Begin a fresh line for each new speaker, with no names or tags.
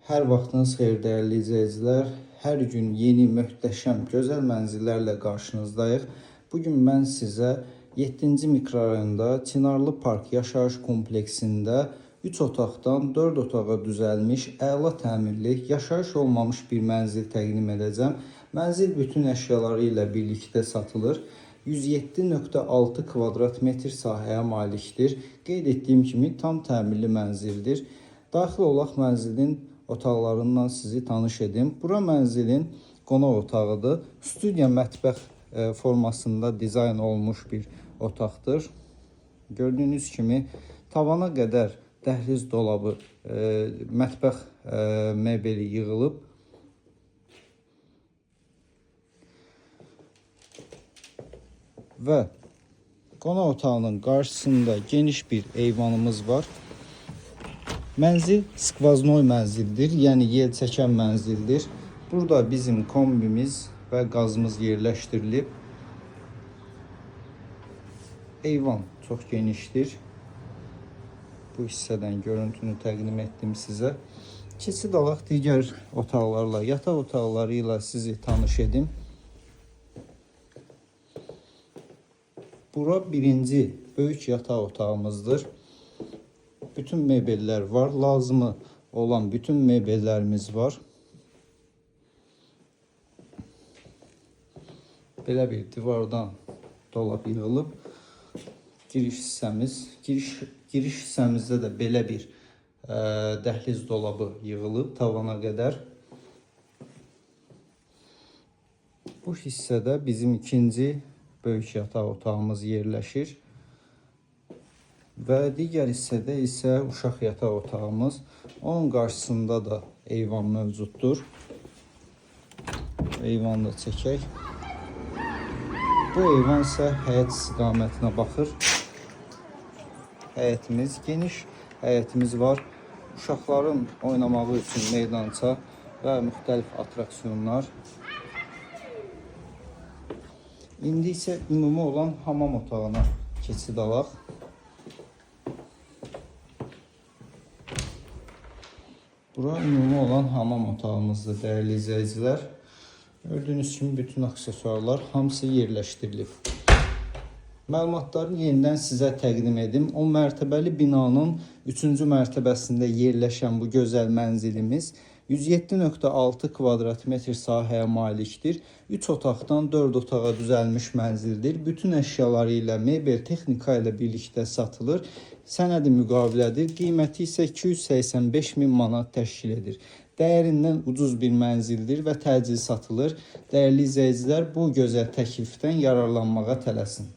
Hər vaxtınız xeyir dəyərli izləyicilər. Hər gün yeni, möhtəşəm, gözəl mənzillərlə qarşınızdayıq. Bugün mən sizə 7-ci mikrorayonda Çinarlı Park yaşayış kompleksində 3 otaqdan 4 otağa düzəlmiş, əla təmirli, yaşayış olmamış bir mənzil təqdim edəcəm. Mənzil bütün əşyaları ilə birlikdə satılır. 107,6 kvadrat metr sahəyə malikdir. Qeyd etdiyim kimi tam təmirli mənzildir. Daxil olaq mənzilin otaqlarından sizi tanış edim. Bura mənzilin qonaq otağıdır. Studiya mətbəx formasında dizayn olmuş bir otaqdır. Gördüyünüz kimi tavana qədər dəhliz dolabı, mətbəx mebeli yığılıb. Və qonaq otağının qarşısında geniş bir eyvanımız var. Mənzil skvaznoy mənzildir, yəni yel çəkən mənzildir. Burada bizim kombimiz və qazımız yerləşdirilib. Eyvan çox genişdir. Bu hissədən görüntünü təqdim etdim sizə. Keçid alaq digər otaqlarla, yataq otaqları ilə sizi tanış edim. Bura birinci böyük yataq otağımızdır. Bütün mebellər var. Lazımı olan bütün mebellərimiz var. Belə bir divardan dolab yığılıb. Giriş hissəmizdə də belə bir dəhliz dolabı yığılıb tavana qədər. Bu hissədə bizim ikinci böyük yataq otağımız yerləşir. Və digər hissədə isə uşaq yataq otağımız. Onun qarşısında da eyvan mövcuddur. Eyvanı da çəkək. Bu eyvan isə həyət istiqamətinə baxır. Həyətimiz geniş, həyətimiz var. Uşaqların oynamağı üçün meydança və müxtəlif atraksiyonlar. İndi isə ümumi olan hamam otağına keçid alaq. Bura ümumi olan hamam otağımızdır dəyərli izləyicilər. Gördüyünüz kimi bütün aksesuarlar hamısı yerləşdirilib. Məlumatları yenidən sizə təqdim edim. 10 mərtəbəli binanın 3-cü mərtəbəsində yerləşən bu gözəl mənzilimiz 107,6 kvadrat metr sahəyə malikdir. 3 otaqdan 4 otağa düzəlmiş mənzildir. Bütün əşyaları ilə, mebel, texnika ilə birlikdə satılır. Sənədi müqavilədir. Qiyməti isə 285 min manat təşkil edir. Dəyərindən ucuz bir mənzildir və təcil satılır. Dəyərli izləyicilər, bu gözəl təklifdən yararlanmağa tələsin.